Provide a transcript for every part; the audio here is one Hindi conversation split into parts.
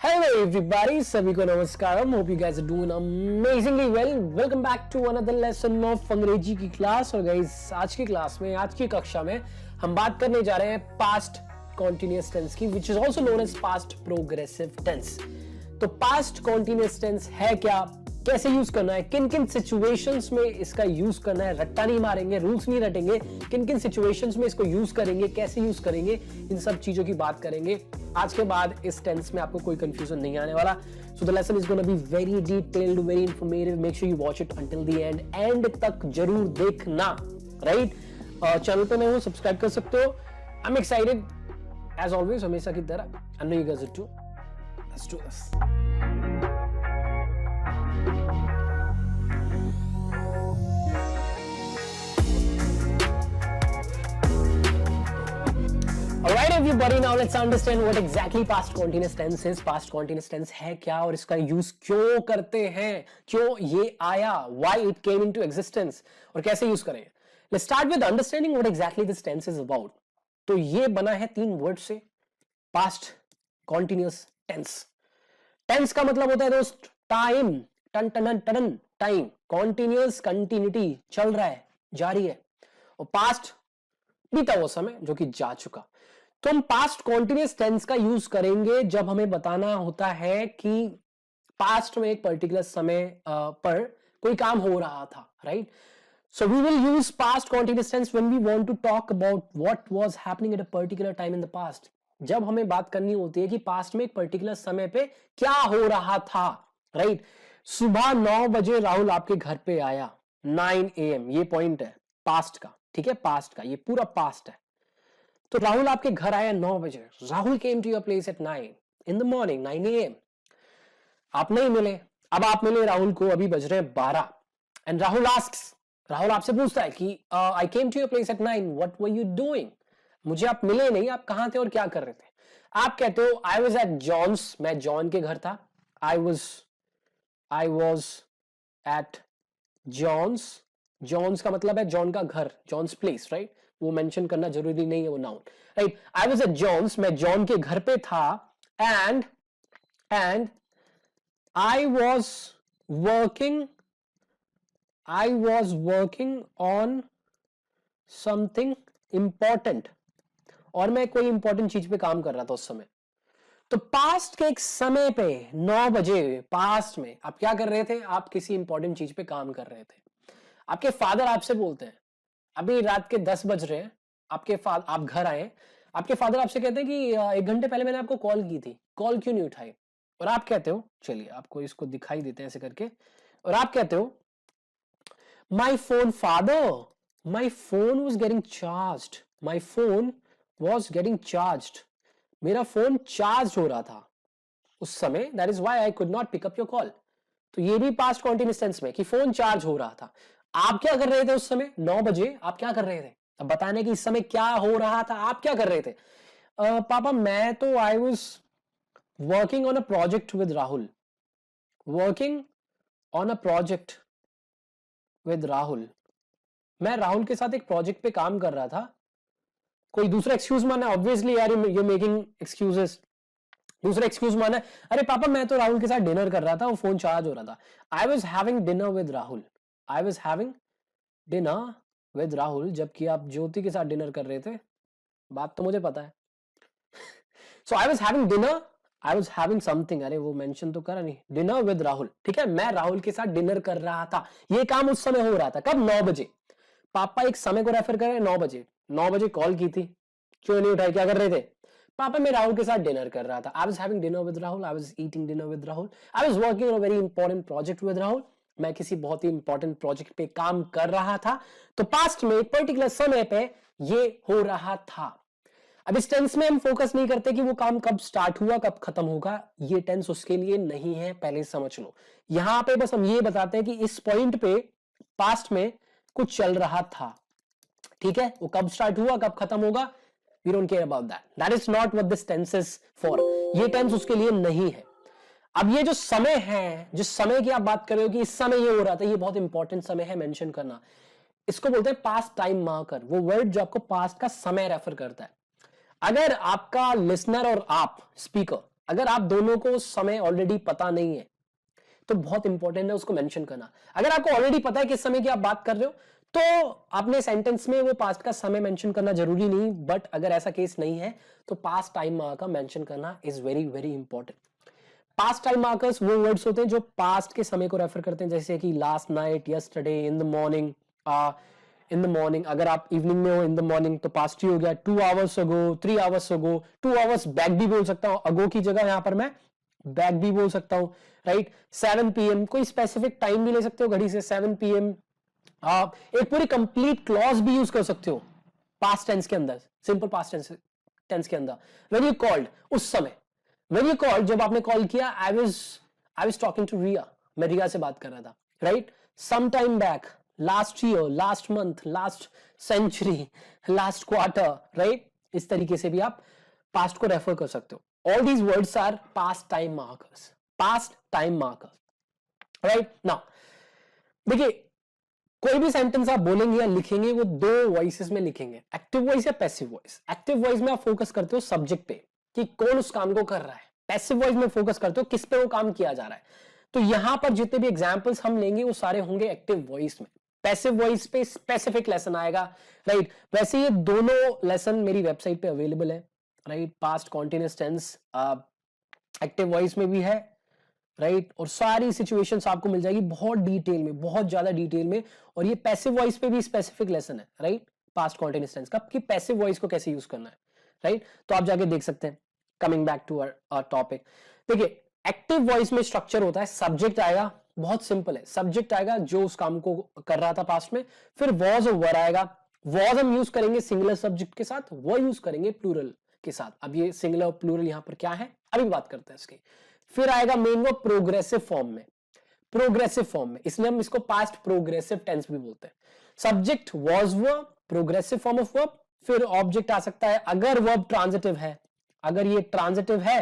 Hello everybody, सभी को नमस्कारम. Hope you guys are doing amazingly well. Welcome back to another lesson of अंग्रेजी की क्लास. और guys, आज की क्लास में, आज की कक्षा में हम बात करने जा रहे हैं past continuous tense की, which is also known as past progressive tense. तो past continuous tense है क्या, कैसे यूज करना है, किन किन सिचुएशंस में इसका यूज करना है, रट्टा नहीं मारेंगे, रूल्स नहीं रटेंगे, किन किन सिचुएशंस में इसको यूज करेंगे, कैसे यूज करेंगे, इन सब चीजों की बात करेंगे. आज के बाद इस टेंस में आपको कोई कंफ्यूजन नहीं आने वाला. So the lesson is gonna be very detailed, very informative. Make sure you watch it until the end तक जरूर देखना. राइट, चैनल पे नए हो सब्सक्राइब कर सकते हो. I am excited as always, हमेशा की तरह. I know you guys are too. Let's do this. Alright everybody, now let's understand what exactly past continuous tense is. Past continuous tense है क्या और इसका यूज क्यों करते हैं, क्यों ये आया, why it came into existence और कैसे यूज करें. Let's start with understanding what exactly this tense is about. तो ये बना है 3 वर्ड से, past continuous tense. Tense का मतलब होता है दोस्त टाइम, टन टन टन टाइम, continuous continuity, चल रहा है, जारी है. और past बीता हुआ समय जो कि जा चुका. तो हम पास्ट कॉन्टिन्यूअस टेंस का यूज करेंगे जब हमें बताना होता है कि पास्ट में एक पर्टिकुलर समय पर कोई काम हो रहा था. Right, so we will use past continuous tense when we want to talk about what was happening at a particular time in the past. जब हमें बात करनी होती है कि पास्ट में एक पर्टिकुलर समय पे क्या हो रहा था. राइट, सुबह 9 बजे राहुल आपके घर पे आया, 9 AM, ये पॉइंट है पास्ट का. ठीक है, पास्ट का ये पूरा पास्ट है. तो राहुल आपके घर आया 9 बजे. Rahul came to your place at 9 in the morning, 9 AM. आप नहीं मिले. अब आप मिले राहुल को, अभी बज रहे हैं 12. एंड राहुल आस्क्स, राहुल आपसे पूछता है कि I came to your place at 9, what were you doing. मुझे आप मिले नहीं, आप कहां थे और क्या कर रहे थे. आप कहते हो आई वाज एट जॉन्स, मैं जॉन के घर था. I was at John's. John's का मतलब है जॉन का घर, जॉन्स प्लेस. राइट, वो मेंशन करना जरूरी नहीं है, वो noun. Right, I was at John's, मैं जॉन के घर पे था. And I was working on something important. और मैं कोई इंपॉर्टेंट चीज पे काम कर रहा था उस समय. तो पास्ट के एक समय पे 9 बजे पास्ट में आप क्या कर रहे थे, आप किसी इंपॉर्टेंट चीज पे काम कर रहे थे. आपके फादर आपसे बोलते हैं, अभी रात के 10 बज रहे हैं, आप घर आए, आपके फादर आपसे कहते हैं कि 1 घंटे पहले मैंने आपको कॉल की थी, कॉल क्यों नहीं उठाई. और आप कहते हो, चलिए आपको इसको दिखाई देते हैं ऐसे करके, और आप कहते हो my phone father, my phone was getting charged, my phone was getting charged. मेरा फोन चार्ज हो रहा था उस समय, that is why I could not pick up your call. तो ये भी पास्ट कॉन्टिन्यूअस टेंस में कि फोन चार्ज हो रहा था. आप क्या कर रहे थे उस समय 9 बजे, आप क्या कर रहे थे. अब बताने कि इस समय क्या हो रहा था, आप क्या कर रहे थे. पापा मैं तो I was working on a project with Rahul, working on a project with Rahul. मैं राहुल के साथ एक प्रोजेक्ट पे काम कर रहा था. कोई दूसरा एक्सक्यूज माना, ऑब्वियसली यार यू मेकिंग एक्सक्यूजेस. दूसरा एक्सक्यूज माना है, अरे पापा मैं तो राहुल के साथ डिनर कर रहा था, वो फोन चार्ज हो रहा था. I was having dinner with Rahul, I was having dinner with Rahul. जबकि आप ज्योति के साथ डिनर कर रहे थे, बात तो मुझे पता है. So I was having dinner, I was having something, अरे वो मेंशन तो करा नहीं, डिनर विद राहुल. ठीक है, मैं राहुल के साथ डिनर कर रहा था. ये काम उस समय हो रहा था. कब, 9 बजे. पापा एक समय को रेफर कर रहे हैं, 9 बजे. 9 बजे कॉल की थी, क्यों नहीं उठाई, क्या कर रहे थे. पापा मैं राहुल के साथ डिनर कर रहा था. I was having dinner with Rahul, I was eating dinner with Rahul, I was working on a very important project with Rahul. मैं किसी बहुत ही इंपॉर्टेंट प्रोजेक्ट पे काम कर रहा था. तो पास्ट में एक पर्टिकुलर समय पे ये हो रहा था. अब इस टेंस में हम फोकस नहीं करते कि वो काम कब स्टार्ट हुआ, कब खत्म होगा. ये टेंस उसके लिए नहीं है, पहले समझ लो. यहां पे बस हम ये बताते हैं कि इस पॉइंट पे पास्ट में कुछ चल रहा था. ठीक है, वो कब स्टार्ट हुआ, कब खत्म होगा, we don't care about that. That is not what this tense is for. ये टेंस उसके लिए नहीं है. अब ये जो समय है, जिस समय की आप बात कर रहे हो कि इस समय ये हो रहा था, ये बहुत इंपॉर्टेंट समय है मेंशन करना. इसको बोलते हैं पास्ट टाइम मार्कर, वो वर्ड जो आपको पास्ट का समय रेफर करता है. अगर आपका लिसनर और आप स्पीकर अगर आप दोनों को समय ऑलरेडी पता नहीं है तो बहुत इंपॉर्टेंट है उसको मेंशन करना। अगर आपको ऑलरेडी पता है किस समय की आप बात कर रहे हो तो आपने सेंटेंस में वो पास्ट का समय मेंशन करना जरूरी नहीं, बट अगर ऐसा केस नहीं है तो पास्ट टाइम का मेंशन करना is very very important. Past time markers वो वर्ड्स होते हैं जो पास्ट के समय को रेफर करते हैं, जैसे कि last night, yesterday, in the morning. In the morning, अगर आप इवनिंग में हो इन द मॉर्निंग तो पास्ट ही हो गया। 2 hours ago, 3 hours ago, 2 hours back भी बोल सकता हूं, अगो की जगह यहां पर मैं बैक भी बोल सकता हूं, राइट। 7 PM, कोई स्पेसिफिक टाइम भी ले सकते हो घड़ी से, 7 PM। आप एक पूरी कंप्लीट क्लॉज भी यूज कर सकते हो पास्ट टेंस के अंदर, सिंपल पास्ट टेंस के अंदर। व्हेन यू कॉल्ड, उस समय, व्हेन यू कॉल्ड, जब आपने कॉल किया, I was talking to Riya, मैं रिया से बात कर रहा था, right. Some time back, last year, last month, last century, last quarter, right. इस तरीके से भी आप पास्ट को रेफर कर सकते हो। All these words are past time markers, past time markers, right. Now देखिए, कोई भी सेंटेंस आप बोलेंगे या लिखेंगे वो दो वॉइसेस में लिखेंगे, एक्टिव वॉइस या पैसिव वॉइस। एक्टिव वॉइस में आप फोकस करते हो सब्जेक्ट पे कि कौन उस काम को कर रहा है, पैसिव वॉइस में फोकस करते हो किस पे वो काम किया जा रहा है। तो यहां पर जितने भी एग्जांपल्स हम लेंगे वो सारे होंगे एक्टिव वॉइस में। पैसिव वॉइस पे स्पेसिफिक लेसन आएगा, राइट। वैसे ये दोनों लेसन मेरी वेबसाइट पे अवेलेबल है, right. Past continuous tense active voice में भी है, राइट। और सारी सिचुएशंस आपको मिल जाएगी बहुत डिटेल में, बहुत ज्यादा डिटेल में। और ये पैसिव वॉइस पे भी स्पेसिफिक लेसन है, राइट, पास्ट कॉन्टिन्यूअस टेंस का, कि पैसिव वॉइस को कैसे यूज करना है, राइट। तो आप जाके देख सकते हैं। Coming back to our topic, देखिए एक्टिव वॉइस में स्ट्रक्चर होता है, सब्जेक्ट आएगा, बहुत सिंपल है, सब्जेक्ट आएगा जो उस काम को कर रहा था पास्ट में, फिर वॉज और वर आएगा। वॉज हम यूज करेंगे सिंगुलर सब्जेक्ट के साथ, वो यूज करेंगे प्लूरल के साथ। अब ये सिंगुलर और प्लूरल यहां पर क्या है अभी बात करते हैं इसकी। फिर आएगा मेन वर्ब प्रोग्रेसिव फॉर्म में, प्रोग्रेसिव फॉर्म में, इसलिए हम इसको पास्ट प्रोग्रेसिव टेंस भी बोलते हैं। Subject was verb, progressive form of verb, फिर ऑब्जेक्ट आ सकता है अगर वर्ब ट्रांजिटिव है, अगर ये ट्रांजिटिव है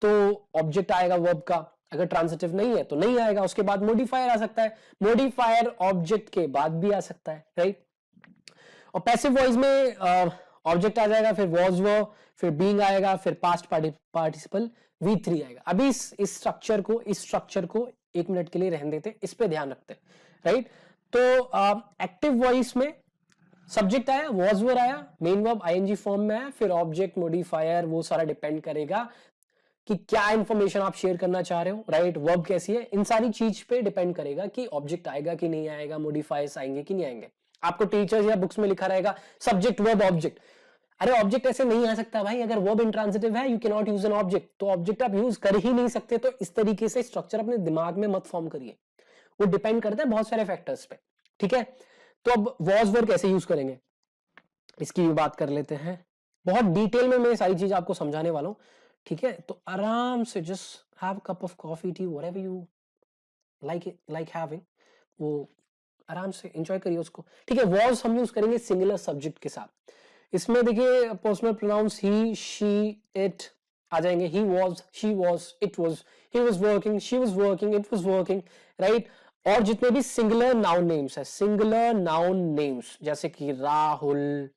तो ऑब्जेक्ट आएगा वर्ब का, अगर ट्रांजिटिव नहीं है तो नहीं आएगा। उसके बाद मॉडिफायर आ सकता है, मॉडिफायर ऑब्जेक्ट के बाद भी आ सकता है, राइट। और पैसिव वॉइस में ऑब्जेक्ट आ जाएगा, फिर वाज वर्ब, फिर बीइंग आएगा, फिर पास्ट पार्टिसिपल V3 आएगा। अभी इस स्ट्रक्चर को 1 मिनट के लिए रहने देते, इस पे ध्यान रखते हैं, राइट। तो एक्टिव वॉइस में सब्जेक्ट आया, वाज वर आया, मेन वर्ब आईएनजी फॉर्म में आया, फिर ऑब्जेक्ट, मॉडिफायर, वो सारा डिपेंड करेगा कि क्या इंफॉर्मेशन आप शेयर करना चाह रहे हो, राइट। वर्ब कैसी है, इन सारी चीज पे डिपेंड करेगा कि ऑब्जेक्ट आएगा कि नहीं आएगा, मॉडिफायर्स आएंगे कि नहीं आएंगे। आपको टीचर्स या बुक्स में लिखा रहेगा सब्जेक्ट वर्ब ऑब्जेक्ट, अरे ऑब्जेक्ट ऐसे नहीं आ सकता भाई, अगर वर्ब इंट्रांजिटिव है you can not use an object, तो ऑब्जेक्ट आप यूज कर ही नहीं सकते। तो इस तरीके से स्ट्रक्चर अपने दिमाग में मत फॉर्म करिए, वो डिपेंड करता है बहुत सारे फैक्टर्स पे, ठीक है। तो अब वॉज वर्ब कैसे यूज करेंगे इसकी भी बात कर लेते हैं, बहुत डिटेल में मैं सारी चीज आपको समझाने वाला हूं, ठीक है। तो आराम से just have cup of coffee, T, whatever you like having, वो आराम से एंजॉय करिए उसको, ठीक है। वॉज हम यूज करेंगे सिंगुलर सब्जेक्ट के साथ। इसमें देखिए personal pronouns he, she, it आ जाएंगे। He was, she was, it was, he was working, she was working, it was working, right. और जितने भी सिंगुलर नाउन नेम्स है, सिंगुलर नाउन नेम्स जैसे कि राहुल,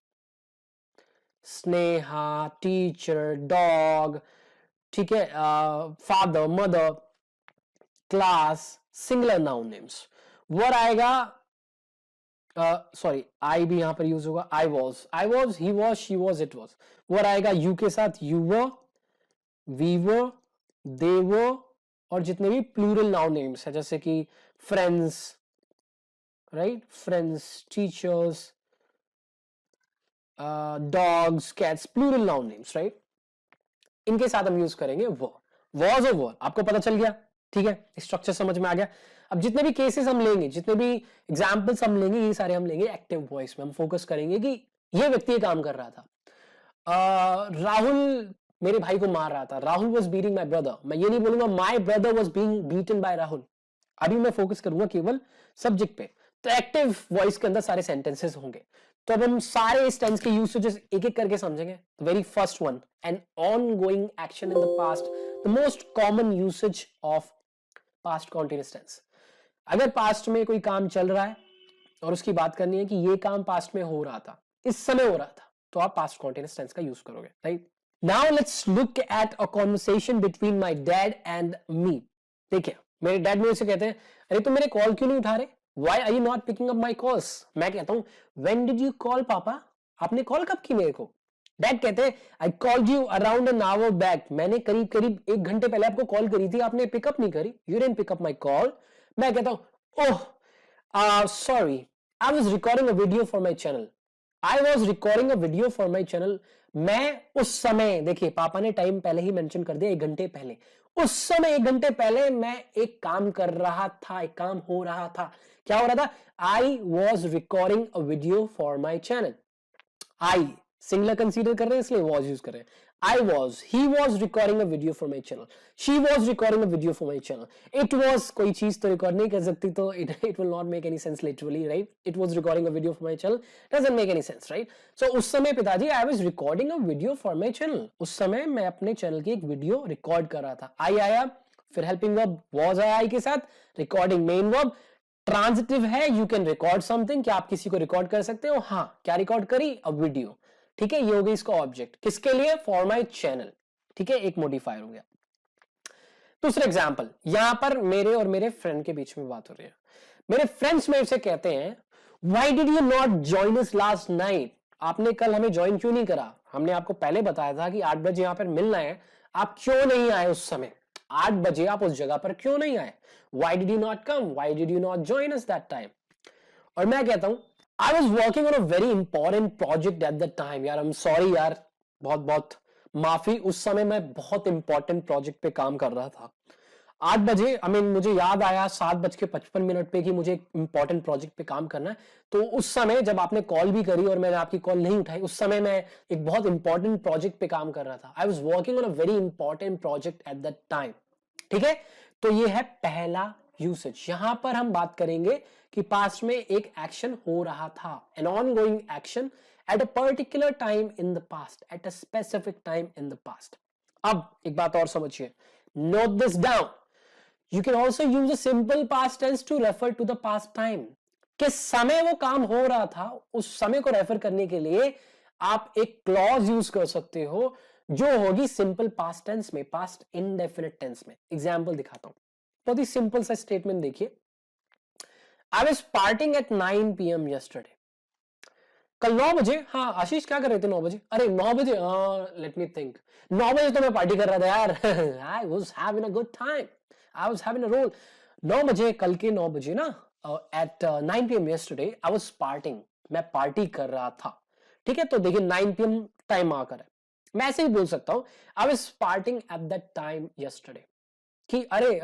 स्नेहा, टीचर, डॉग, ठीक है, father, mother, class, singular noun names. Were आएगा, सॉरी आई भी यहां पर यूज होगा, I was, he was, she was, it was. Were आएगा यू के साथ, you were, we were, they वर, और जितने भी प्लूरल नाउन नेम्स है जैसे कि friends, right, friends, teachers, dogs, cats, plural noun names, right. इनके साथ हम यूज करेंगे वो, वॉज और वर। आपको पता चल गया, ठीक है, स्ट्रक्चर समझ में आ गया। अब जितने भी केसेस हम लेंगे, जितने भी एग्जांपल्स हम लेंगे, ये सारे हम लेंगे एक्टिव वॉइस में। हम फोकस करेंगे कि ये व्यक्ति ये काम कर रहा था, राहुल मेरे भाई को मार रहा था, Rahul was beating my brother. मैं ये नहीं बोलूंगा my brother was being beaten bye Rahul, अभी मैं फोकस करूंगा केवल सब्जेक्ट पे। तो एक्टिव वॉइस के अंदर सारे सेंटेंसेस होंगे। तो अब हम सारे इस टेंस के यूसेजेस एक एक करके समझेंगे। Very first one, an ongoing action in the past, the most common usage of past continuous tense. अगर पास्ट में कोई काम चल रहा है और उसकी बात करनी है कि ये काम पास्ट में हो रहा था, इस समय हो रहा था, तो आप पास्ट कॉन्टिन्यूअस टेंस का यूज करोगे, right. Now let's look at a conversation between my dad and me. देखिए, मेरे डैड मेरे से कहते हैं, अरे तुम मेरे कॉल क्यों नहीं उठा रहे? Why are you not picking up my calls? मैं कहता हूं, व्हेन डिड यू कॉल पापा? आपने कॉल कब की मेरे को? डैड कहते हैं, I called you around an hour back. मैंने करीब करीब 1 घंटे पहले आपको कॉल करी थी, आपने पिकअप नहीं करी। You didn't pick up my call. मैं कहता हूं, oh sorry, I was recording a video for my channel. I was recording a video for my channel. मैं उस समय, देखिए पापा ने टाइम पहले ही मेंशन कर दिया, 1 घंटे पहले। उस समय 1 घंटे पहले मैं एक काम कर रहा था, एक काम हो रहा था। क्या हो रहा था? I was recording a video for my channel. I singular consider कर रहे हैं इसलिए वॉज यूज कर रहे हैं। आई was, he was recording a video for my channel, she was recording a video for my channel. It was, कोई चीज तो रिकॉर्ड नहीं कर सकती, तो it will not make any sense literally, right? It was recording a video for my channel doesn't make any sense, right? So उस समय पिताजी, I was recording a video for my channel, उस समय मैं अपने चैनल की एक वीडियो रिकॉर्ड कर रहा था। आई आया, फिर हेल्पिंग वर्ब वॉज आया आई के साथ, रिकॉर्डिंग मेन वर्ब, ट्रांजिटिव है, यू कैन रिकॉर्ड समथिंग, क्या आप किसी को रिकॉर्ड कर सकते हो? हाँ, क्या रिकॉर्ड करी? A video. ठीक है, ये हो गई इसका ऑब्जेक्ट, किसके लिए? For my channel. ठीक है, एक मॉडिफायर हो गया। दूसरा एग्जाम्पल, यहां पर मेरे और मेरे फ्रेंड के बीच में बात हो रही है। मेरे फ्रेंड्स मेरे से कहते हैं, why did you not join us last night? आपने कल हमें ज्वाइन क्यों नहीं करा? हमने आपको पहले बताया था कि 8 बजे यहां पर मिलना है, आप क्यों नहीं आए उस समय? 8 बजे आप उस जगह पर क्यों नहीं आए? Why did you not come? Why did you not join us that time? और मैं कहता हूं, I was working on a very important project at the time. यार आई एम सॉरी यार, बहुत बहुत माफी, उस समय मैं बहुत इंपॉर्टेंट प्रोजेक्ट पे काम कर रहा था। 8 बजे, आई मीन मुझे याद आया 7:55 पे कि मुझे एक इंपॉर्टेंट प्रोजेक्ट पे काम करना है। तो उस समय जब आपने कॉल भी करी और मैंने आपकी कॉल नहीं उठाई, उस समय मैं एक बहुत इंपॉर्टेंट प्रोजेक्ट पे काम कर रहा था। I was working on a very important project at that time. ठीक है, तो ये है पहला यूसेज। यहां पर हम बात करेंगे कि पास्ट में एक एक्शन हो रहा था, an ongoing action at a particular time in the past, at a specific time in the past. अब एक बात और समझिए, note this down, you can also use a simple past tense to refer to the past time. किस समय वो काम हो रहा था, उस समय को रेफर करने के लिए आप एक क्लॉज यूज कर सकते हो जो होगी सिंपल पास्ट टेंस में, पास्ट इनडेफिनिट टेंस में। एग्जाम्पल दिखाता हूं, बहुत ही सिंपल सा स्टेटमेंट देखिए, I was partying at 9 PM yesterday. कल 9 बजे, हाँ आशीष क्या कर रहे थे 9 बजे? अरे 9 बजे, लेट मी थिंक, 9 बजे तो मैं पार्टी कर रहा था यार। I was having a good time, I was having a role. 9 बजे, कल के 9 बजे ना, at 9 PM yesterday I was partying, मैं पार्टी कर रहा था। ठीक है, तो देखिए 9 PM टाइम आकर है, मैं ऐसे ही बोल सकता हूं, I was partying at that time yesterday. कि अरे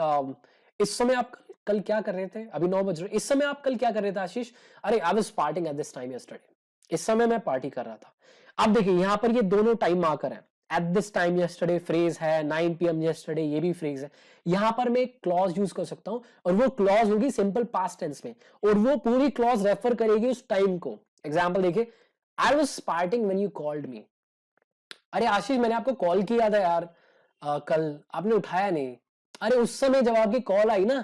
इस समय आप कल क्या कर रहे थे? अभी 9 बज रहे, इस समय आप कल क्या कर रहे थे आशीष? अरे I was partying at this time yesterday, इस समय मैं पार्टी कर रहा था। अब देखिए यहां पर ये दोनों टाइम आकर है, eight this time yesterday phrase है, 9 PM यस्टरडे ये भी फ्रेज है। यहां पर मैं एक क्लॉज यूज कर सकता हूं और वो क्लॉज होगी सिंपल पास्ट टेंस में, और वो पूरी क्लॉज रेफर करेगी उस टाइम को। एग्जाम्पल देखिए, I was partying when you called me. अरे आशीष मैंने आपको कॉल किया था यार, कल आपने उठाया नहीं। अरे उस समय जब आपकी कॉल आई ना,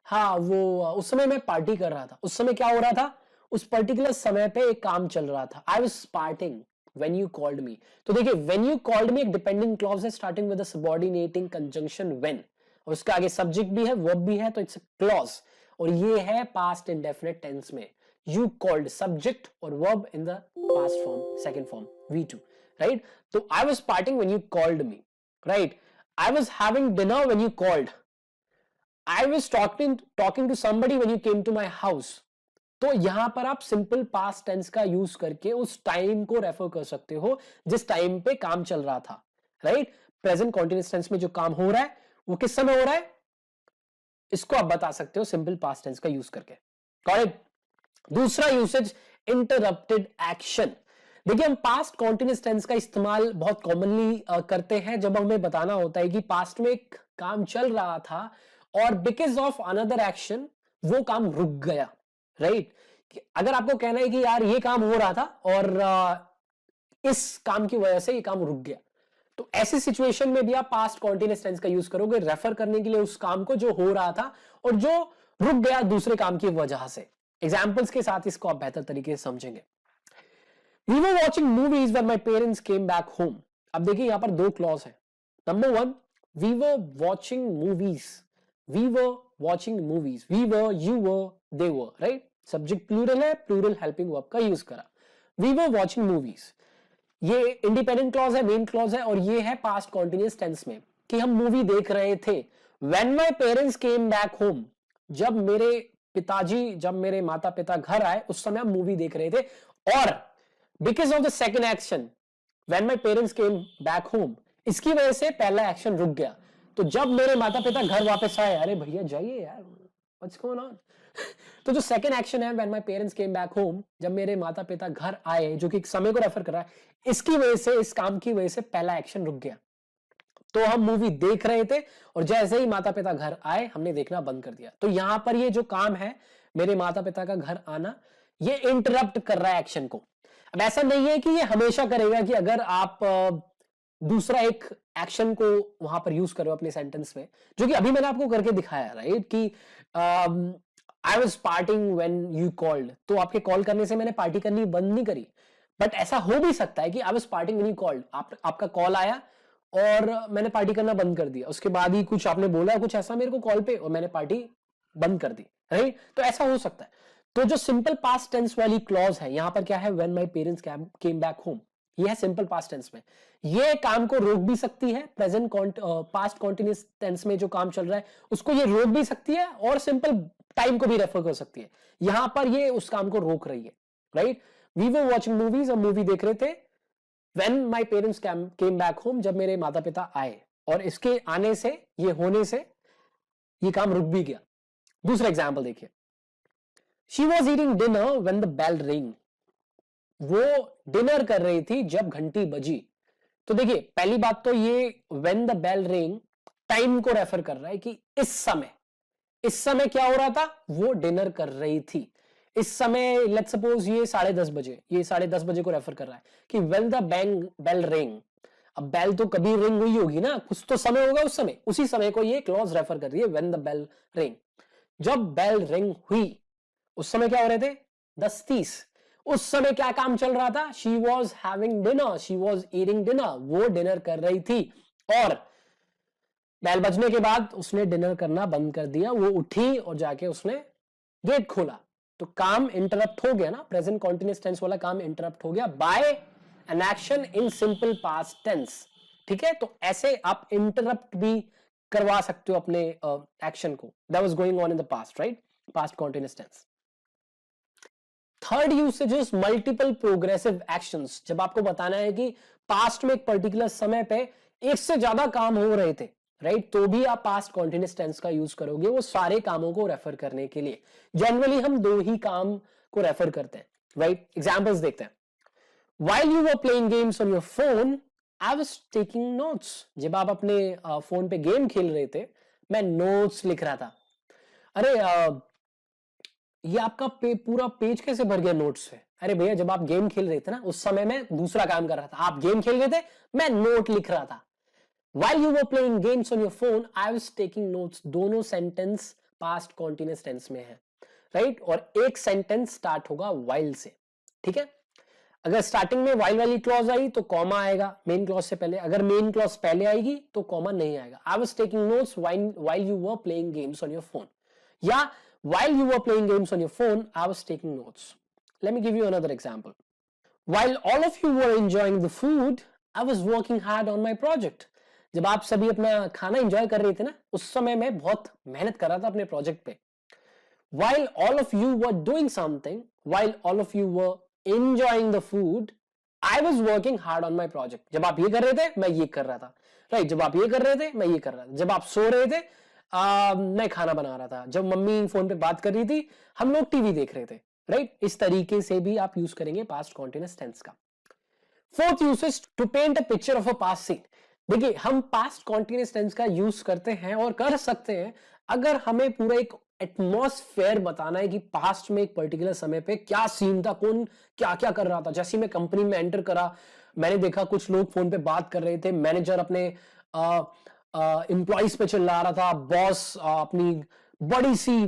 हाँ वो उस समय मैं पार्टी कर रहा था। उस समय क्या हो रहा था? उस पर्टिकुलर समय पे एक काम चल रहा था। I was partying when you called me. तो देखिए व्हेन यू कॉल्ड मी एक डिपेंडिंग क्लॉज है starting with the subordinating conjunction when, और उसके आगे सब्जेक्ट भी है, वर्ब भी है, तो इट्स अ क्लॉज, और ये है पास्ट इंडेफिनिट टेंस में। यू कॉल्ड, सब्जेक्ट और verb in the past form, second form V2, right? तो I was partying when you called me, right? I was having dinner when you called. I was talking to somebody when you came to my house. तो यहां पर आप सिंपल पास्ट टेंस का यूज करके उस टाइम को रेफर कर सकते हो जिस टाइम पे काम चल रहा था, राइट? प्रेजेंट कॉन्टिन्यूअस टेंस में जो काम हो रहा है वो किस समय हो रहा है, इसको आप बता सकते हो सिंपल पास्ट टेंस का यूज करके। करेक्ट? दूसरा यूसेज, इंटरप्टेड एक्शन। देखिए हम पास्ट कॉन्टिन्यूअस टेंस का इस्तेमाल बहुत कॉमनली करते हैं जब हमें बताना होता है कि पास्ट में एक काम चल रहा था और बिकॉज ऑफ अनदर एक्शन वो काम रुक गया, राइट? अगर आपको कहना है कि यार ये काम हो रहा था और इस काम की वजह से ये काम रुक गया, तो ऐसी सिचुएशन में भी आप पास्ट कॉन्टिन्यूअस टेंस का यूज करोगे रेफर करने के लिए उस काम को जो हो रहा था और जो रुक गया दूसरे काम की वजह से। एग्जाम्पल्स के साथ इसको आप बेहतर तरीके से समझेंगे। We were watching movies when my parents came back home. अब देखिए यहां पर दो क्लॉज है. Number one, we were watching movies, we were watching movies, we were, you were, they were, right. Subject plural है, प्लूरल हेल्पिंग वर्ब का यूज करा. वी वर वॉचिंग मूवीज, ये इंडिपेंडेंट क्लॉज है, मेन क्लॉज है, और ये है पास्ट कॉन्टिन्यूअस टेंस में कि हम मूवी देख रहे थे. When my parents came back home, जब मेरे माता पिता घर आए उस समय हम मूवी देख रहे थे. और because of the second action, when my parents came back home, इसकी वजह से पहला एक्शन रुक गया. तो जब मेरे माता पिता घर वापस आए, अरे भैया जाइए यार, व्हाट्स गोइंग ऑन. तो जो सेकंड एक्शन है, when my parents came back home, जब मेरे माता पिता घर आए, जो कि एक समय को रेफर कर रहा है, इसकी वजह से, इस काम की वजह से पहला एक्शन रुक गया. तो हम मूवी देख रहे थे और जैसे ही माता पिता घर आए हमने देखना बंद कर दिया. तो यहां पर ये जो काम है, मेरे माता पिता का घर आना, ये इंटरप्ट कर रहा है एक्शन को. अब ऐसा नहीं है कि ये हमेशा करेगा कि अगर आप दूसरा एक एक्शन को वहां पर यूज करो अपने सेंटेंस में, जो कि अभी मैंने आपको करके दिखाया, राइट, कि I was partying when you called, तो आपके कॉल करने से मैंने पार्टी करनी बंद नहीं करी. बट ऐसा हो भी सकता है कि I was partying when you called, आपका कॉल आया और मैंने पार्टी करना बंद कर दिया, उसके बाद ही कुछ आपने बोला कुछ ऐसा मेरे को कॉल पे और मैंने पार्टी बंद कर दी, राइट. तो ऐसा हो सकता है. तो जो सिंपल पास्ट टेंस वाली क्लॉज है यहां पर क्या है, when my parents came back home, ये है सिंपल पास्ट टेंस में. ये काम को रोक भी सकती है, प्रेजेंट पास्ट कॉन्टिन्यूअस टेंस में जो काम चल रहा है उसको ये रोक भी सकती है, और सिंपल टाइम को भी रेफर कर सकती है. यहां पर ये उस काम को रोक रही है, right. We were watching movies, हम मूवी देख रहे थे. When my parents came back home, जब मेरे माता पिता आए, और इसके आने से, ये होने से, ये काम रुक भी गया. दूसरा एग्जाम्पल देखिए, she was eating dinner when the bell ring, वो डिनर कर रही थी जब घंटी बजी. तो देखिए पहली बात तो ये when the bell ring time को रेफर कर रहा है कि इस समय क्या हो रहा था, वो डिनर कर रही थी. इस समय लेट्स सपोज ये 10:30 बजे, ये 10:30 बजे को रेफर कर रहा है कि व्हेन द बेल रिंग. अब बेल तो कभी रिंग हुई होगी ना, कुछ तो समय होगा उस समय, उसी समय को ये क्लॉज रेफर कर रही है, व्हेन द बेल रिंग. जब बेल रिंग हुई उस समय क्या हो रहे थे, 10:30. उस समय क्या काम चल रहा था, she was having dinner, she was eating dinner, वो डिनर कर रही थी. और बेल बजने के बाद उसने डिनर करना बंद कर दिया, वो उठी और जाके उसने गेट खोला. तो काम इंटरप्ट हो गया ना, प्रेजेंट कॉन्टिन्यूअस टेंस वाला काम इंटरप्ट हो गया by an action in simple past tense. ठीक है, तो ऐसे आप इंटरप्ट भी करवा सकते हो अपने एक्शन को, that was going on in the past, right, past continuous tense. Third usage is multiple progressive actions. जब आपको बताना है कि पास्ट में एक पर्टिकुलर समय पे एक से ज्यादा काम हो रहे थे, राइट, तो भी आप पास्ट कॉन्टिन्यूअस टेंस का यूज करोगे वो सारे कामों को रेफर करने के लिए. जनरली हम दो ही काम को रेफर करते हैं, राइट. एग्जांपल्स देखते हैं. While you were playing games on your phone, I was taking notes. जब आप अपने फोन पे गेम खेल रहे थे, मैं नोट्स लिख रहा था. अरे ये आपका पूरा पेज कैसे भर गया नोट्स से? अरे भैया जब आप गेम खेल रहे थे ना, उस समय मैं दूसरा काम कर रहा था, आप गेम खेल रहे थे, मैं नोट लिख रहा था. While you were playing games on your phone, I was taking notes. दोनों सेंटेंस पास्ट कॉन्टिन्यूअस टेंस में है, राइट. और एक सेंटेंस स्टार्ट होगा while से, ठीक है. अगर स्टार्टिंग में while वाली क्लॉज आई तो कॉमा आएगा मेन क्लॉज से पहले, अगर मेन क्लॉज पहले आएगी तो कॉमा नहीं आएगा. I was taking notes while you were playing games on your phone, या while you were playing games on your phone, I was taking notes. Let me give you another example. While all of you were enjoying the food, I was working hard on my project. जब आप सभी अपना खाना एंजॉय कर रहे थे ना, उस समय मैं बहुत मेहनत कर रहा था अपने प्रोजेक्ट पे. While all of you were doing something, while all of you were enjoying the food, I was working hard on my project. जब आप ये कर रहे थे मैं ये कर रहा था, राइट. जब आप ये कर रहे थे मैं ये कर रहा था. जब आप सो रहे थे मैं खाना बना रहा था. जब मम्मी फोन पे बात कर रही थी हम लोग टीवी देख रहे थे, राइट. इस तरीके से भी आप यूज करेंगे पास्ट कॉन्टिन्यूअस टेंस का. Fourth usage, to paint a picture of a past scene. देखिए हम पास्ट कॉन्टिन्यूअस टेंस का यूज करते हैं और कर सकते हैं अगर हमें पूरा एक एटमॉस्फेयर बताना है कि पास्ट में एक पर्टिकुलर समय पे क्या सीन था, कौन क्या क्या कर रहा था. जैसे मैं कंपनी में एंटर करा, मैंने देखा कुछ लोग फोन पे बात कर रहे थे, मैनेजर अपने एम्प्लॉइज पे चिल्ला रहा था, बॉस अपनी बड़ी सी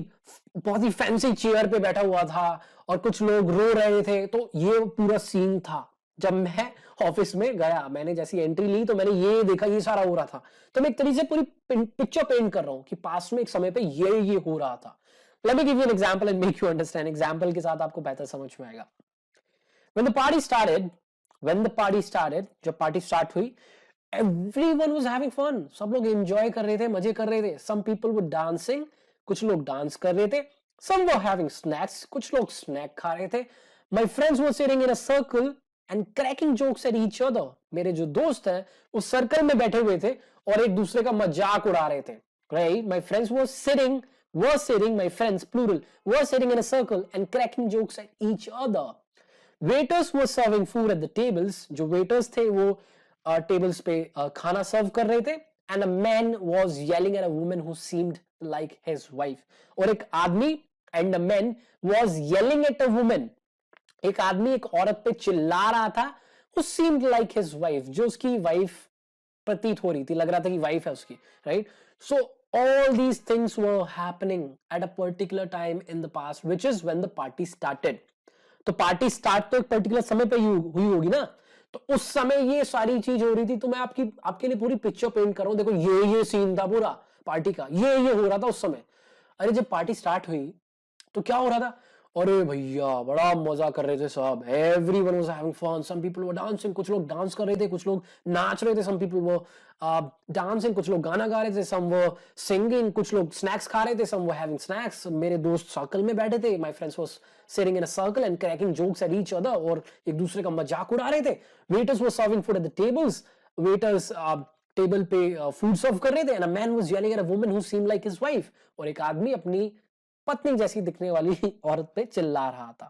बहुत ही फैंसी चेयर पे बैठा हुआ था और कुछ लोग रो रहे थे. तो ये पूरा सीन था जब मैं ऑफिस में गया, मैंने जैसी एंट्री ली तो मैंने ये देखा ये सारा हो रहा था, तो मैं एक तरीके से पूरी पिक्चर पेंट कर रहा हूं कि पास्ट में एक समय पे ये हो रहा था. Let me give you an example and make you understand. Example के साथ आपको बेहतर समझ में आएगा. when the party started जब पार्टी स्टार्ट हुई, everyone was having fun. सब लोग एंजॉय कर रहे थे, मजे कर रहे थे. some people were dancing, कुछ लोग डांस कर रहे थे. some were having snacks, कुछ लोग स्नैक खा रहे थे. my friends were sitting in a circle and cracking jokes at each other. मेरे जो दोस्त हैं उस सर्कल में बैठे हुए थे और एक दूसरे का मजाक उड़ा रहे थे. right? my friends were sitting, my friends plural, were sitting in a circle and cracking jokes at each other. waiters were serving food at the tables. जो waiters थे वो tables पे खाना सर्व कर रहे थे. and a man was yelling at a woman who seemed like his wife. और एक आदमी and a man was yelling at a woman. एक आदमी एक औरत पे चिल्ला रहा था who seemed like his wife, जो उसकी वाइफ प्रतीत हो रही थी, लग रहा था कि वाइफ है उसकी. Right? So all these things were happening at a particular time in the past, which is when the party started. तो पार्टी स्टार्ट तो एक पर्टिकुलर समय पे हुई होगी ना, तो उस समय ये सारी चीज हो रही थी. तो मैं आपके लिए पूरी पिक्चर पेंट कर रहा हूं. देखो ये सीन था पूरा पार्टी का, ये हो रहा था उस समय. अरे जब पार्टी स्टार्ट हुई तो क्या हो रहा था? अरे भैया बड़ा मजा कर रहे थे सब. Everyone was having fun. Some people were dancing, कुछ लोग डांस कर रहे थे, कुछ लोग नाच रहे थे. सम पीपल वर डांसिंग, कुछ लोग गाना गा रहे थे. सम वर सिंगिंग, कुछ लोग स्नैक्स खा रहे थे. Some were having snacks. मेरे दोस्त सर्कल में बैठे थे. My friends was sitting in a circle and cracking jokes at each other, और एक दूसरे का मजाक उड़ा रहे थे. Waiters were serving food at the tables. Waiters table पे फूड सर्व कर रहे थे. And a man was yelling at a woman who seemed like his wife. और एक आदमी अपनी पत्नी जैसी दिखने वाली औरत पे चिल्ला रहा था.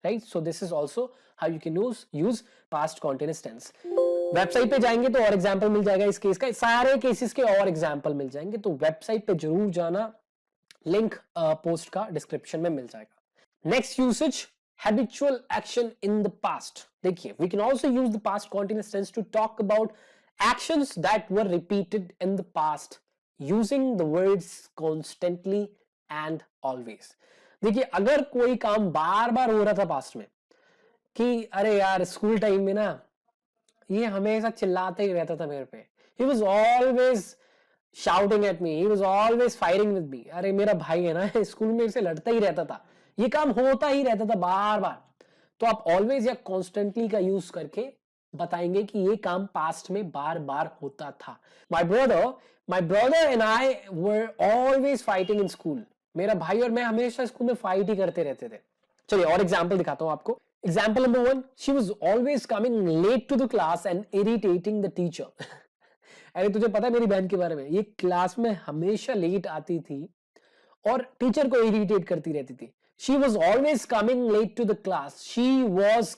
Right? So this is also how you can use past continuous tense. Website पे जाएंगे तो और एग्जांपल मिल जाएगा इस केस का. सारे केसेस के और एग्जांपल मिल जाएंगे, तो वेबसाइट पे जरूर जाना. लिंक पोस्ट का डिस्क्रिप्शन में मिल जाएगा. Next usage, habitual action in the past. देखिए, we can also use the past continuous tense to talk about actions that were repeated in the past using the words constantly and always. देखिए, अगर कोई काम बार बार हो रहा था पास्ट में, कि अरे यार स्कूल टाइम में ना ये हमेशा चिल्लाते ही रहता था मेरे पे. he was always shouting at me, he was always fighting with me. अरे मेरा भाई है ना, स्कूल में से लड़ता ही रहता था. ये काम होता ही रहता था बार बार. तो आप ऑलवेज या कॉन्स्टेंटली का यूज करके बताएंगे कि ये काम पास्ट में बार बार होता था. My brother and I were always fighting in school. मेरा भाई और मैं हमेशा स्कूल में फाइट ही करते रहते थे. चलिए और एग्जाम्पल दिखाता हूं आपको. Example number 1, she was always coming late to the class and irritating the teacher. अरे तुझे पता है मेरी बहन के बारे में, ये क्लास में हमेशा लेट आती थी और टीचर को इरिटेट करती रहती थी. She was always coming late to the class. She was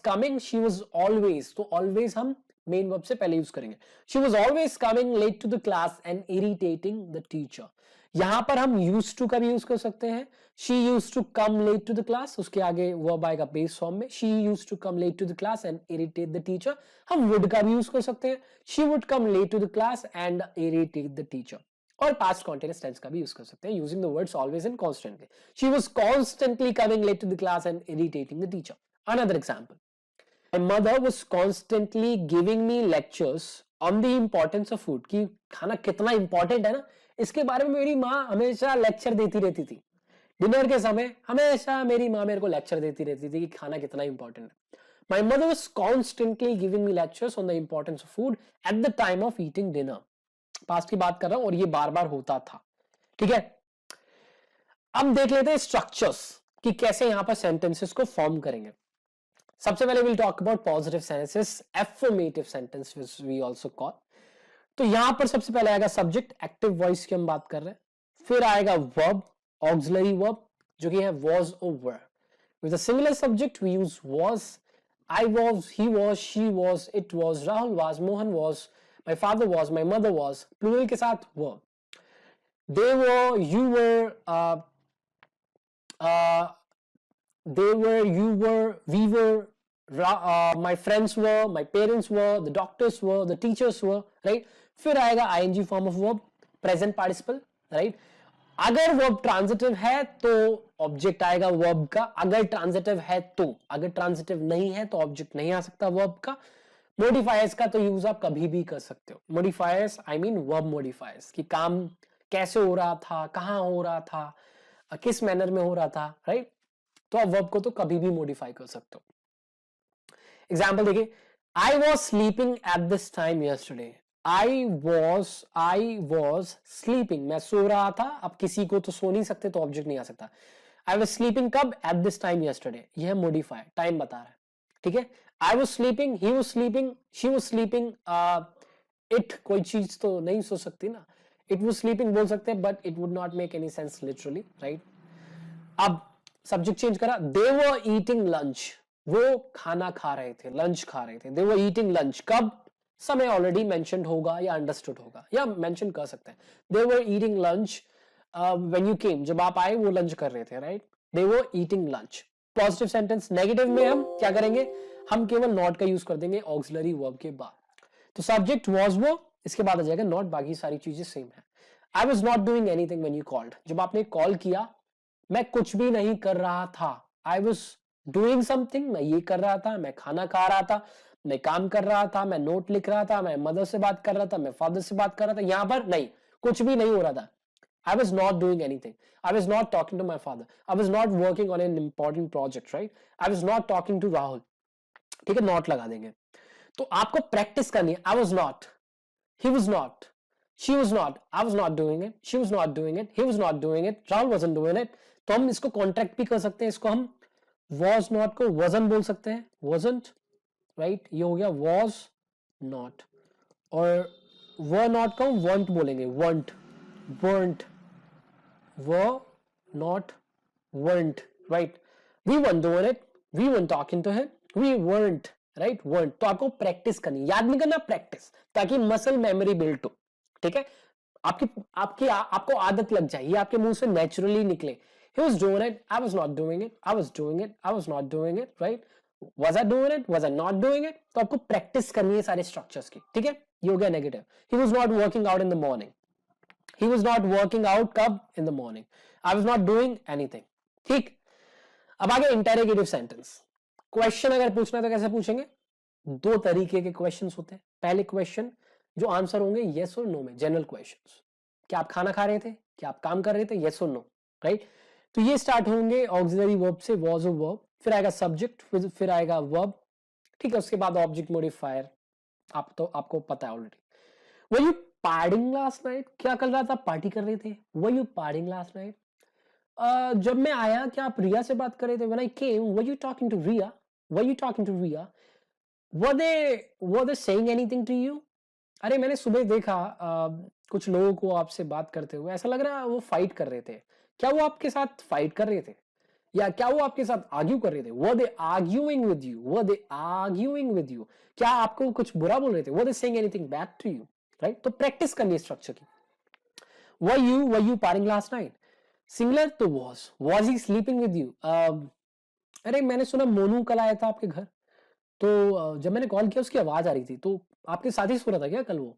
always. तो always हम main verb से पहले यूज करेंगे. She was always coming late to the class and irritating the teacher. यहां पर हम used to का भी यूज कर सकते हैं. She used to come late to the class. उसके आगे verb आएगा base form में. She used to come late to the class and irritate the teacher. हम would का भी यूज कर सकते हैं. She would come late to the class and irritate the teacher. और पास्ट कॉन्टिन्यूअस टेंस का भी यूज कर सकते हैं using the words always and constantly. She was constantly coming late to the class and irritating the teacher. Another example, my mother was constantly giving me lectures on the importance of food. कि खाना कितना इंपॉर्टेंट है ना, इसके बारे में मेरी माँ हमेशा लेक्चर देती रहती थी. डिनर के समय हमेशा मेरी माँ मेरे को लेक्चर देती रहती थी कि खाना कितना इंपॉर्टेंट है. My mother was constantly giving me lectures on the importance of food at the time of eating dinner. Past की बात कर रहा हूं और ये बार बार होता था. ठीक है, अब देख लेते हैं स्ट्रक्चर्स कि कैसे यहां पर सेंटेंसेस को फॉर्म करेंगे. सबसे पहले will talk about positive sentences, affirmative sentences we also call. तो यहां पर सबसे पहले आएगा सब्जेक्ट, एक्टिव वॉइस की हम बात कर रहे हैं. फिर आएगा वर्ब, ऑक्सिलरी वर्ब जो कि है वाज और were. With a singular subject we use was. I was, he was, she was, it was, Rahul was, Mohan was, my father was, my mother was. plural के साथ were. they were, you were, they were, you were, we were, my friends were, my parents were, the doctors were, the teachers were. right? फिर आएगा ing form of verb, present participle. right? अगर verb transitive है तो ऑब्जेक्ट आएगा verb का. अगर transitive है तो, अगर transitive नहीं है तो ऑब्जेक्ट नहीं आ सकता verb का. मॉडिफायर्स का तो यूज आप कभी भी कर सकते हो। Modifiers I mean verb modifiers, कि काम कैसे हो रहा था, कहां हो रहा था, किस मैनर में हो रहा था, राइट। तो आप वर्ब को तो कभी भी मॉडिफाई कर सकते हो। एग्जाम्पल देखिए, I was sleeping at this time yesterday. I was sleeping, मैं सो रहा था। अब किसी को तो सो नहीं सकते, तो ऑब्जेक्ट नहीं आ सकता। आई वॉज स्लीपिंग कब? एट दिस टाइम यस्टरडे, यह मॉडिफाई टाइम बता रहा है, ठीक है। I was sleeping, he was sleeping, she was sleeping, it कोई चीज तो नहीं सो सकती ना, इट वॉज स्लीपिंग बोल सकते हैं, but it would not make any sense literally, right. अब सब्जेक्ट चेंज करा, दे वर ईटिंग लंच, वो खाना खा रहे थे, लंच खा रहे थे। दे वर ईटिंग लंच कब? समय ऑलरेडी मेंशन्ड होगा या अंडरस्टूड होगा या मेंशन कर सकते हैं। They were eating lunch when you came, जब आप आए वो लंच कर रहे थे, right. They were eating lunch. Positive sentence. Negative में हम क्या करेंगे? हम केवल नॉट का यूज कर देंगे ऑक्सिलरी वर्ब के बाद। तो सब्जेक्ट वॉज वो, इसके बाद आ जाएगा नॉट, बाकी सारी चीजें सेम है। I was not doing anything when you called, जब आपने कॉल किया मैं कुछ भी नहीं कर रहा था। आई वॉज डूइंग समथिंग, मैं ये कर रहा था, मैं खाना खा रहा था, मैं काम कर रहा था, मैं नोट लिख रहा था, मैं मदर से बात कर रहा था, मैं फादर से बात कर रहा था। यहां पर नहीं, कुछ भी नहीं हो रहा था। I was not doing anything. I was not talking to my father. I was not working on an important project, right? I was not talking to Rahul. ठीक है, नॉट लगा देंगे। तो आपको प्रैक्टिस करनी है। I was not, he was not, she was not, I was not doing it, she was not doing it, he was not doing it, Rahul wasn't doing it। तो हम इसको कॉन्ट्रैक्ट भी कर सकते हैं, इसको हम was not को wasn't बोल सकते हैं, wasn't, राइट। ये हो गया was not। और were not को weren't बोलेंगे, weren't, weren't, were not, weren't, right। We weren't doing it, we weren't talking to him, we weren't, right, weren't। तो आपको प्रैक्टिस करनी, याद नहीं करना, प्रैक्टिस, ताकि मसल मेमोरी बिल्ड हो, ठीक है। आपकी आपकी आपको आदत लग जाए, ये आपके मुंह से नेचुरली निकले। He was doing it, I was not doing it, I was doing it, I was not doing it, right। Was I doing it, was I not doing it। तो आपको प्रैक्टिस करनी है सारे स्ट्रक्चर्स की, ठीक है। ये हो गया negative. He was not working out in the morning, he was not working out कब? in the morning। I was not doing anything, ठीक। अब आगे इंटेरोगेटिव सेंटेंस। क्वेश्चन अगर पूछना है तो कैसे पूछेंगे? दो तरीके के क्वेश्चंस होते हैं। पहले क्वेश्चन जो आंसर होंगे यस और नो में, जनरल क्वेश्चंस। क्या आप खाना खा रहे थे? क्या आप काम कर रहे थे? यस और नो, राइट। तो ये स्टार्ट होंगे ऑक्सिलरी वर्ब से, वॉज और वर्ब, फिर आएगा सब्जेक्ट, फिर आएगा वर्ब, ठीक है। उसके बाद ऑब्जेक्ट मॉडिफायर, आपको पता है already. Were you partying last night, क्या कल रात आप पार्टी कर रहे थे? Were you partying last night. जब मैं आया क्या आप रिया से बात कर रहे थे? When I came were you talking to Riya, were you talking to Riya. Were they saying anything to you. अरे मैंने सुबह देखा कुछ लोगों को आपसे बात करते हुए, ऐसा लग रहा है वो फाइट कर रहे थे। क्या वो आपके साथ फाइट कर रहे थे, या क्या वो आपके साथ आर्ग्यू कर रहे थे? Were they arguing with you, were they arguing with you. क्या आपको कुछ बुरा बोल रहे थे? Were they saying anything bad to you, right. तो प्रैक्टिस करनी है स्ट्रक्चर की। Were you partying last night. Singular तो was he sleeping with you। अरे मैंने सुना मोनू कल आया था आपके घर, तो जब मैंने कॉल किया उसकी आवाज आ रही थी, तो आपके साथ ही सो रहा था क्या कल वो?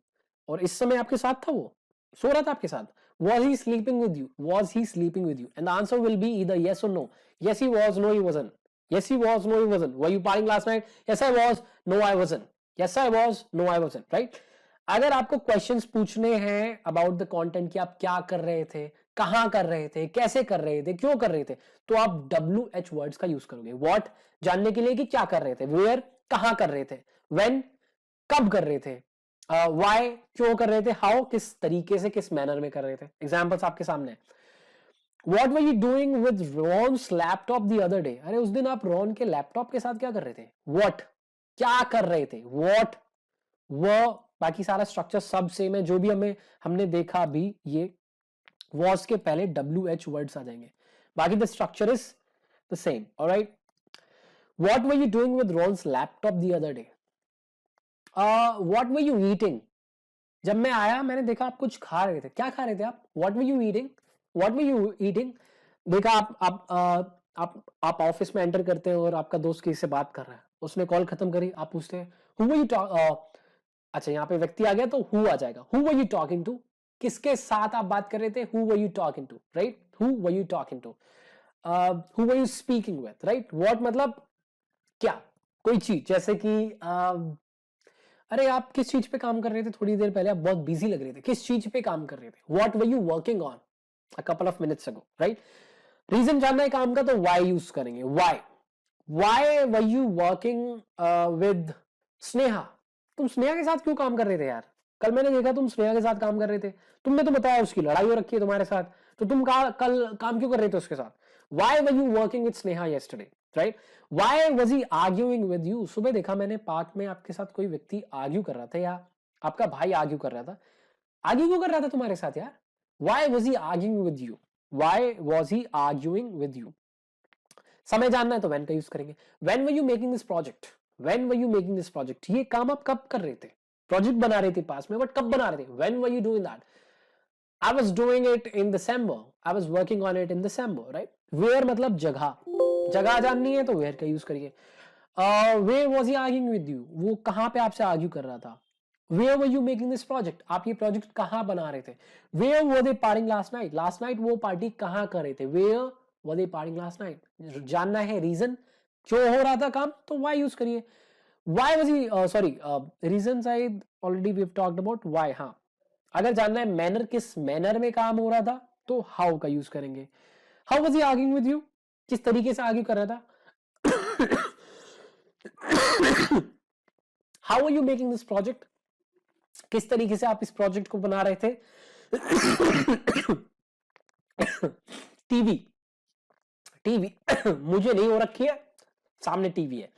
और इस समय आपके साथ था, वो सो रहा था आपके साथ। Was he sleeping with you? Was he sleeping with you? And the answer will be either yes or no. Yes he was, no he wasn't. Yes he was, no he wasn't. Were you partying last night? Yes I was, no I wasn't. Yes I was, no I wasn't. Right? अगर आपको क्वेश्चंस पूछने हैं अबाउट द कंटेंट कि आप क्या कर रहे थे, कहां कर रहे थे, कैसे कर रहे थे, क्यों कर रहे थे, तो आप WH वर्ड्स का यूज करोगे। व्हाट जानने के लिए कि क्या कर रहे थे, वेयर कहां कर रहे थे, व्हेन कब कर रहे थे, वाई क्यों कर रहे थे, हाउ किस तरीके से, किस मैनर में कर रहे थे। एग्जांपल्स आपके सामने। What were you doing with Ron's laptop the other day. अरे उस दिन आप रॉन के लैपटॉप के साथ क्या कर रहे थे? व्हाट क्या कर रहे थे, व्हाट वो, बाकी सारा स्ट्रक्चर सब सेम है। जो भी हमने देखा अभी, ये वॉज के पहले WH वर्ड्स आ जाएंगे, बाकी the structure is the same. Alright. What were you doing with Ron's laptop the other day. What were you eating. जब मैं आया मैंने देखा आप कुछ खा रहे थे। क्या खा रहे थे आप? What were you eating, what were you eating. देखा आप ऑफिस में एंटर करते हैं और आपका दोस्त किसी से बात कर रहा है, उसने कॉल खत्म करी, आप पूछते हैं हु वर यू अच्छा यहाँ पे व्यक्ति आ गया तो हु आ जाएगा। Who were you talking to, किसके साथ आप बात कर रहे थे? Who were you talking to, right. Who were you talking to, who were you speaking with, right. What मतलब क्या, कोई चीज, जैसे कि अरे आप किस चीज पे काम कर रहे थे थोड़ी देर पहले, आप बहुत बिजी लग रहे थे, किस चीज पे काम कर रहे थे, what were you working on a couple of minutes ago, right. Reason जानना है काम का तो वाई यूज करेंगे, why were you working with Sneha, तुम स्नेहा के साथ क्यों काम कर रहे थे यार, कल मैंने देखा तुम स्नेहा के साथ काम कर रहे थे, तुमने तो बताया उसकी लड़ाई हो रखी है तुम्हारे साथ, तो तुम कल काम क्यों कर रहे थे उसके साथ, Y were you working with Sneha yesterday, right. Why was he arguing with you, सुबह देखा मैंने पार्क में आपके साथ कोई व्यक्ति आर्ग्यू कर रहा था, या आपका भाई आर्ग्यू कर रहा था, आर्ग्यू क्यों कर रहा था तुम्हारे साथ यार, why was he arguing with you, why was he arguing with you. समय जानना है तो व्हेन का यूज करेंगे, when were you making this project, when were you making this project, ये काम आप कब कर रहे थे, प्रोजेक्ट बना रहे थे पास में, बट कब बना रहे थे, when were you doing that, I was doing it in December. I was working on it in December, right? Where मतलब जगह, जगह जाननी है तो where का यूज करिए। Where was he arguing with you? वो कहाँ पे आपसे आर्ग्यू कर रहा था। Where were you making this project? आप ये प्रोजेक्ट कहाँ बना रहे थे। Where were they partying last night? Last night वो पार्टी कहाँ कर रहे थे। Where were they partying last night? जानना है रीजन, क्यों हो रहा था काम, तो why यूज करिए। Why was he sorry reasons I already we've talked about why, हाँ। अगर जानना है मैनर, किस मैनर में काम हो रहा था, तो हाउ का यूज करेंगे। How was he arguing with you, किस तरीके से आर्ग्यू कर रहा था। How are you making this project, किस तरीके से आप इस प्रोजेक्ट को बना रहे थे। टीवी, टीवी मुझे नहीं हो रखी है, सामने टीवी है।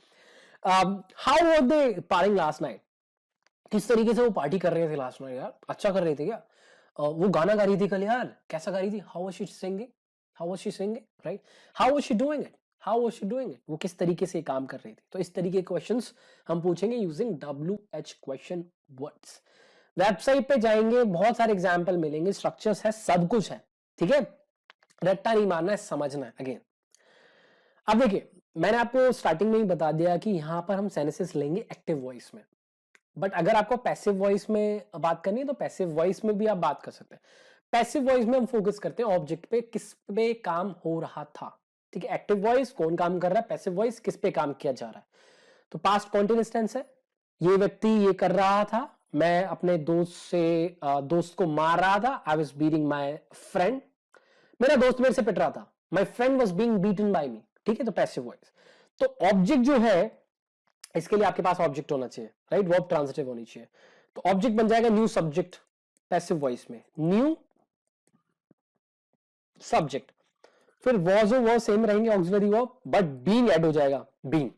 How were they partying last night, किस तरीके से वो पार्टी कर रहे थे लास्ट नाइट यार, अच्छा कर रहे थे क्या, वो गाना गा रही थी कल यार, कैसा गा रही थी, how was she singing, how was she singing, right, how was she doing it, how was she doing it, वो किस तरीके से काम कर रही थी। तो इस तरीके के क्वेश्चंस हम पूछेंगे using WH question words. Website पे जाएंगे, बहुत सारे एग्जाम्पल मिलेंगे, स्ट्रक्चर्स है, सब कुछ है, ठीक है, रट्टा नहीं मारना है, समझना है। अगेन अब देखिए, मैंने आपको स्टार्टिंग में ही बता दिया कि यहां पर हम सेनेसिस लेंगे एक्टिव वॉइस में, बट अगर आपको पैसिव वॉइस में बात करनी है तो पैसिव वॉइस में भी आप बात कर सकते हैं। पैसिव वॉइस में हम फोकस करते हैं ऑब्जेक्ट पे, किस पे काम हो रहा था, ठीक है। एक्टिव वॉइस कौन काम कर रहा है, पैसिव वॉइस किस पे काम किया जा रहा है। तो पास्ट कॉन्टिन्यूअस टेंस है, ये व्यक्ति ये कर रहा था, मैं अपने दोस्त को मार रहा था, I was beating my friend, मेरा दोस्त मेरे से पिट रहा था, my friend was being beaten by me, ठीक है। तो पैसिव वॉइस, तो ऑब्जेक्ट जो है इसके लिए आपके पास ऑब्जेक्ट होना चाहिए, राइट, वर्ब ट्रांजिटिव होनी चाहिए। तो ऑब्जेक्ट बन जाएगा न्यू सब्जेक्ट पैसिव वॉइस में, न्यू सब्जेक्ट, फिर वॉज और वर्ब सेम रहेंगे auxiliary verb, but being add हो जाएगा, बीइंग।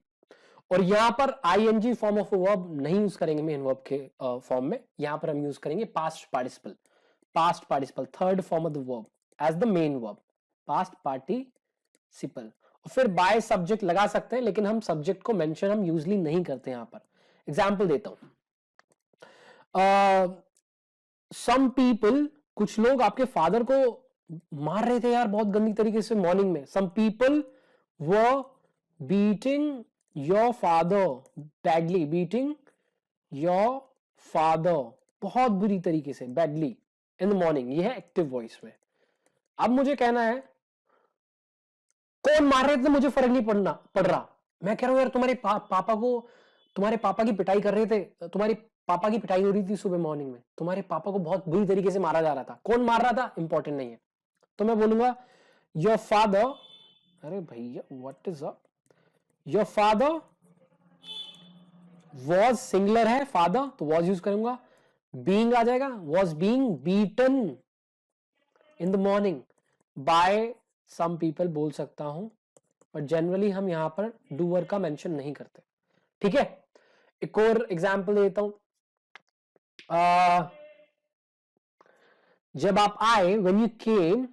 और यहां पर आईएनजी फॉर्म ऑफ वर्ब नहीं यूज करेंगे मेन वर्ब के फॉर्म में, यहां पर हम यूज करेंगे past participle, past participle third form of the verb as the main verb, past participle. फिर बाय सब्जेक्ट लगा सकते हैं, लेकिन हम सब्जेक्ट को मेंशन हम यूजली नहीं करते। यहां पर एग्जांपल देता हूं, सम पीपल, कुछ लोग आपके फादर को मार रहे थे यार बहुत गंदी तरीके से मॉर्निंग में, some people were beating your father badly, beating your father बहुत बुरी तरीके से, बैडली इन द मॉर्निंग, ये है एक्टिव वॉइस में। अब मुझे कहना है कौन मार रहे थे मुझे फर्क नहीं पड़ रहा, मैं कह रहा हूं यार तुम्हारे पापा को, तुम्हारे पापा की पिटाई कर रहे थे, तुम्हारे पापा की पिटाई हो रही थी सुबह मॉर्निंग में, तुम्हारे पापा को बहुत बुरी तरीके से मारा जा रहा था, कौन मार रहा था इंपॉर्टेंट नहीं है। तो मैं बोलूंगा योर फादर, अरे भैया what is up, your father was singular है फादर, तो वॉज यूज करूंगा, बीइंग आ जाएगा, was being beaten in the morning by some people बोल सकता हूं, बट जनरली हम यहां पर डूअर का मेंशन नहीं करते, ठीक है। एक और एग्जांपल देता हूं, जब आप आए, when you came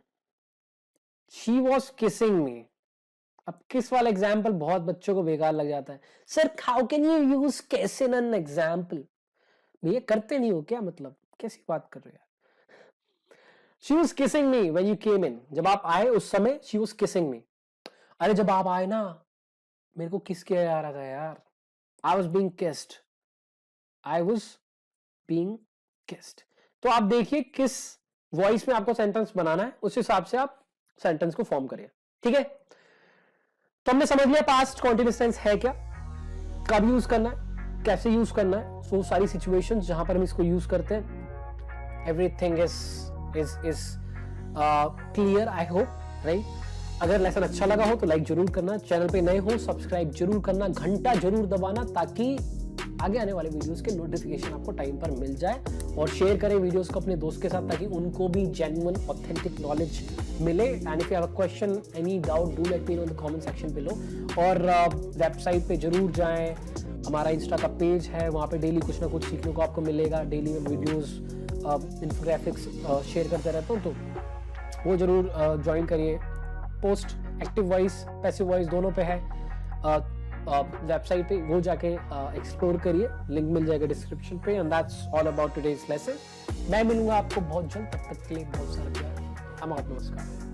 she was kissing मी। अब किस वाला एग्जाम्पल बहुत बच्चों को बेकार लग जाता है, sir how can you use किस इन एन एग्जाम्पल, भैया करते नहीं हो क्या, मतलब कैसी बात कर रहे हो यार। She was kissing me when you came in. जब आप आए उस समय she was kissing me. अरे जब आप आए ना मेरे को किस किया जा रहा था यार, I was being kissed. I was being kissed. तो आप देखिए किस वॉइस में आपको सेंटेंस बनाना है, उस हिसाब से आप सेंटेंस को फॉर्म करिए, ठीक है। तो हमने समझ लिया पास्ट कॉन्टिन्यूअस टेंस है क्या, कब यूज करना है, कैसे यूज करना है, सो सारी सिचुएशंस जहां पर हम इसको यूज करते हैं, everything is clear I hope, right. अगर लेसन अच्छा लगा हो तो लाइक जरूर करना, चैनल पे नए हो सब्सक्राइब जरूर करना, घंटा जरूर दबाना ताकि आगे आने वाले वीडियोस के नोटिफिकेशन आपको टाइम पर मिल जाए, और शेयर करें वीडियोस को अपने दोस्त के साथ ताकि उनको भी जेन्युइन ऑथेंटिक नॉलेज मिले। And if you have a question, any doubt, do let me know in the comment section below. और वेबसाइट पे जरूर जाएं, हमारा इंस्टा का पेज है, वहाँ पे डेली कुछ ना कुछ सीखने को आपको मिलेगा, डेली में वीडियोस इन्फोग्राफिक्स शेयर करते रहता हूँ, तो वो जरूर ज्वाइन करिए। Post active voice passive voice दोनों पे है वेबसाइट पे, वो जाके एक्सप्लोर करिए, लिंक मिल जाएगा डिस्क्रिप्शन पे। And that's all about today's lesson. मैं मिलूंगा आपको बहुत जल्द, तब तक के लिए बहुत सारा प्यार। नमस्कार।